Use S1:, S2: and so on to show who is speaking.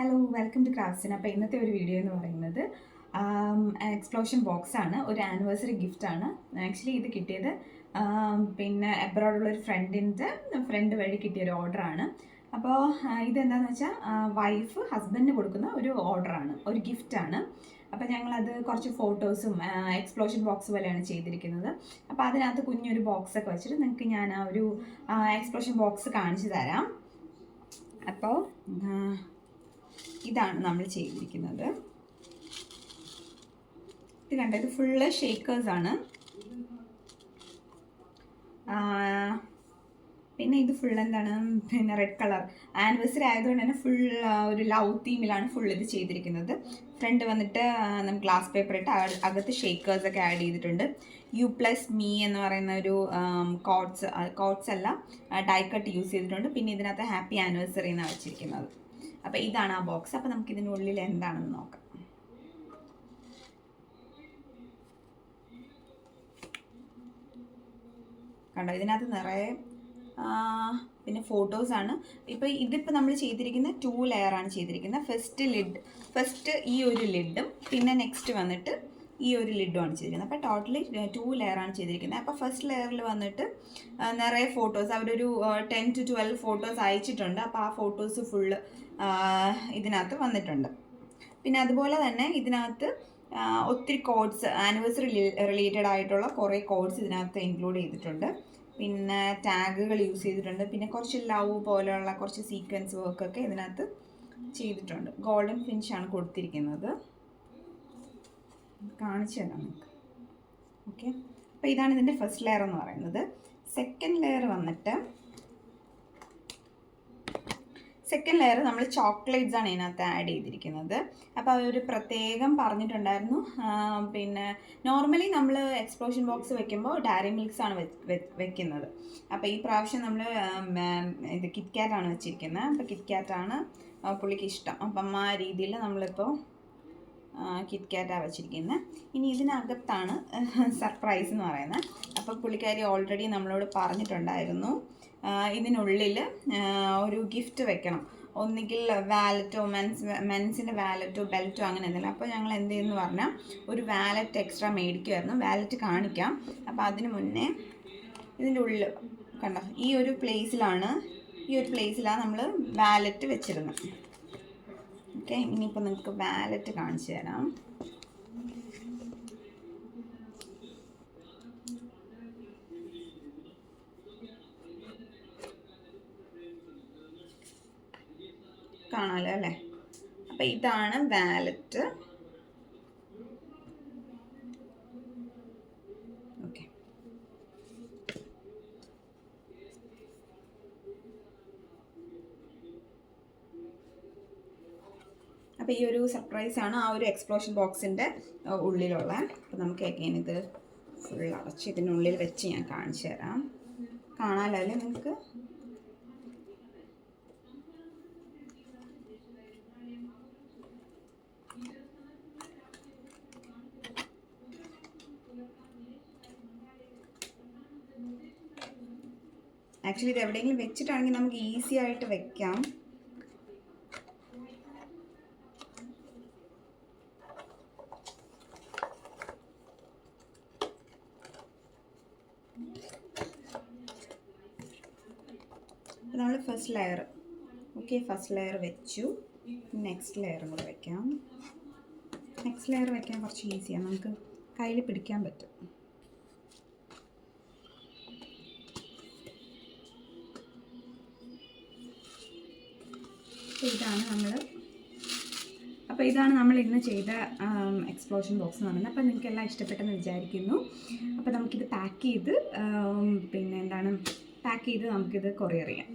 S1: Hello welcome to ക്രാഫ്റ്റ്സിന്. അപ്പോൾ ഇന്നത്തെ ഒരു വീഡിയോ എന്ന് പറയുന്നത് എക്സ്പ്ലോഷൻ ബോക്സ് ആണ്. ഒരു ആനിവേഴ്സറി ഗിഫ്റ്റാണ്. ആക്ച്വലി ഇത് കിട്ടിയത് പിന്നെ എബ്രോഡുള്ള ഒരു ഫ്രണ്ട് വഴി കിട്ടിയൊരു ഓർഡറാണ്. അപ്പോൾ ഇതെന്താണെന്ന് വെച്ചാൽ വൈഫ് ഹസ്ബൻഡിന് കൊടുക്കുന്ന ഒരു ഓർഡറാണ്, ഒരു ഗിഫ്റ്റാണ്. അപ്പോൾ ഞങ്ങളത് കുറച്ച് ഫോട്ടോസും എക്സ്പ്ലോഷൻ ബോക്സ് പോലെയാണ് ചെയ്തിരിക്കുന്നത്. അപ്പോൾ അതിനകത്ത് കുഞ്ഞൊരു ബോക്സൊക്കെ വെച്ചിട്ട് നിങ്ങൾക്ക് ഞാൻ ആ ഒരു എക്സ്പ്ലോഷൻ ബോക്സ് കാണിച്ചു തരാം. അപ്പോൾ ഇതാണ് നമ്മൾ ചെയ്തിരിക്കുന്നത്. ഇത് കണ്ടോ, ഇത് ഫുള്ള് ഷേക്കേഴ്സാണ്. പിന്നെ ഇത് ഫുൾ എന്താണ്, പിന്നെ റെഡ് കളർ ആനിവേഴ്സറി ആയതുകൊണ്ട് തന്നെ ഫുൾ ഒരു ലവ് തീമിലാണ് ഫുൾ ഇത് ചെയ്തിരിക്കുന്നത്. ഫ്രണ്ട് വന്നിട്ട് നമുക്ക് ഗ്ലാസ് പേപ്പർ ഇട്ട് അകത്ത് ഷേക്കേഴ്സൊക്കെ ആഡ് ചെയ്തിട്ടുണ്ട്. U+me എന്ന് പറയുന്ന ഒരു കോട്ട്സ് അല്ല, ഡൈ കട്ട് യൂസ് ചെയ്തിട്ടുണ്ട്. പിന്നെ ഇതിനകത്ത് ഹാപ്പി ആനിവേഴ്സറി എന്നാണ് വെച്ചിരിക്കുന്നത്. അപ്പോൾ ഇതാണ് ആ ബോക്സ്. അപ്പോൾ നമുക്ക് ഇതിനുള്ളിൽ എന്താണെന്ന് നോക്കാം. കണ്ടോ, ഇതിനകത്ത് നിറയെ പിന്നെ ഫോട്ടോസാണ്. ഇതിപ്പോൾ നമ്മൾ ചെയ്തിരിക്കുന്ന 2 ലെയറാണ് ചെയ്തിരിക്കുന്നത്. ഫസ്റ്റ് ഈ ഒരു ലിഡും പിന്നെ നെക്സ്റ്റ് വന്നിട്ട് ഈ ഒരു ലിഡുമാണ് ചെയ്തിരിക്കുന്നത്. അപ്പോൾ ടോട്ടലി 2 ലെയറാണ് ചെയ്തിരിക്കുന്നത്. അപ്പോൾ ഫസ്റ്റ് ലെയറിൽ വന്നിട്ട് നിറയെ ഫോട്ടോസ്, അവരൊരു 10 to 12 ഫോട്ടോസ് അയച്ചിട്ടുണ്ട്. അപ്പോൾ ആ ഫോട്ടോസ് ഫുള്ള് ഇതിനകത്ത് വന്നിട്ടുണ്ട്. പിന്നെ അതുപോലെ തന്നെ ഇതിനകത്ത് ഒത്തിരി കോഡ്സ്, ആനിവേഴ്സറി റിലേറ്റഡ് ആയിട്ടുള്ള കുറേ കോഡ്സ് ഇതിനകത്ത് ഇൻക്ലൂഡ് ചെയ്തിട്ടുണ്ട്. പിന്നെ ടാഗുകൾ യൂസ് ചെയ്തിട്ടുണ്ട്. പിന്നെ കുറച്ച് ലവ് പോലെയുള്ള കുറച്ച് സീക്വൻസ് വർക്കൊക്കെ ഇതിനകത്ത് ചെയ്തിട്ടുണ്ട്. ഗോൾഡൻ ഫിനിഷാണ് കൊടുത്തിരിക്കുന്നത്. കാണിച്ചു തരാം നിങ്ങൾക്ക്. ഓക്കെ, അപ്പോൾ ഇതാണ് ഇതിൻ്റെ ഫസ്റ്റ് ലെയർ എന്ന് പറയുന്നത്. സെക്കൻഡ് ലെയർ നമ്മൾ ചോക്ലേറ്റ്സ് ആണ് ഇതിനകത്ത് ആഡ് ചെയ്തിരിക്കുന്നത്. അപ്പോൾ അതൊരു പ്രത്യേകം പറഞ്ഞിട്ടുണ്ടായിരുന്നു. പിന്നെ നോർമലി നമ്മൾ എക്സ്പ്ലോഷൻ ബോക്സ് വെക്കുമ്പോൾ ഡയറി മിൽക്സ് ആണ് വെക്കുന്നത്. അപ്പോൾ ഈ പ്രാവശ്യം നമ്മൾ ഇത് കിറ്റ്കാറ്റാണ് വെച്ചിരിക്കുന്നത്. അപ്പോൾ കിറ്റ്കാറ്റാണ് പുള്ളിക്ക് ഇഷ്ടം. അപ്പം ആ രീതിയിൽ നമ്മളിപ്പോൾ കിറ്റ്കാറ്റാണ് വെച്ചിരിക്കുന്നത്. ഇനി ഇതിനകത്താണ് സർപ്രൈസ് എന്ന് പറയുന്നത്. അപ്പോൾ പുള്ളിക്കാരി ഓൾറെഡി നമ്മളോട് പറഞ്ഞിട്ടുണ്ടായിരുന്നു ഇതിനുള്ളിൽ ഒരു ഗിഫ്റ്റ് വെക്കണം, ഒന്നുകിൽ വാലറ്റോ മെൻസിൻ്റെ വാലറ്റോ ബെൽറ്റോ അങ്ങനെ എന്തെങ്കിലും. അപ്പോൾ ഞങ്ങൾ എന്ത് ചെയ്യുന്നു പറഞ്ഞാൽ ഒരു വാലറ്റ് എക്സ്ട്രാ മേടിക്കുമായിരുന്നു. വാലറ്റ് കാണിക്കാം. അപ്പോൾ അതിന് മുന്നേ ഇതിൻ്റെ ഉള്ളിൽ കണ്ടോ, ഈ ഒരു പ്ലേസിലാണ് നമ്മൾ വാലറ്റ് വെച്ചിരുന്നത്. ഓക്കെ, ഇനിയിപ്പോൾ നിങ്ങൾക്ക് വാലറ്റ് കാണിച്ചു തരാം. കാണാമല്ലോ അല്ലേ? അപ്പം ഇതാണ് വാലറ്റ്. ഓക്കെ, അപ്പോൾ ഈ ഒരു സർപ്രൈസാണ് ആ ഒരു എക്സ്പ്ലോഷൻ ബോക്സിൻ്റെ ഉള്ളിലുള്ള. അപ്പോൾ നമുക്ക് എഗെയിൻ ഇത് ഫുൾ അടച്ച് ഇതിനുള്ളിൽ വെച്ച് ഞാൻ കാണിച്ചു തരാം. കാണാമല്ലോ അല്ലേ നിങ്ങൾക്ക്? ആക്ച്വലി ഇത് എവിടെയെങ്കിലും വെച്ചിട്ടാണെങ്കിൽ നമുക്ക് ഈസി ആയിട്ട് വെക്കാം. നമ്മൾ ഫസ്റ്റ് ലെയർ വെച്ചു. നെക്സ്റ്റ് ലെയറും കൂടെ വെക്കാം. നെക്സ്റ്റ് ലെയർ വെക്കാൻ കുറച്ച് ഈസിയാണ്, നമുക്ക് കയ്യിൽ പിടിക്കാൻ പറ്റും. ഇതാണ് നമ്മൾ ഇന്ന് ചെയ്ത എക്സ്പ്ലോഷൻ ബോക്സ് എന്ന് പറയുന്നത്. അപ്പോൾ നിങ്ങൾക്ക് എല്ലാം ഇഷ്ടപ്പെട്ടെന്ന് വിചാരിക്കുന്നു. അപ്പോൾ നമുക്കിത് പാക്ക് ചെയ്ത് നമുക്കിത് കൊറിയർ ചെയ്യാം.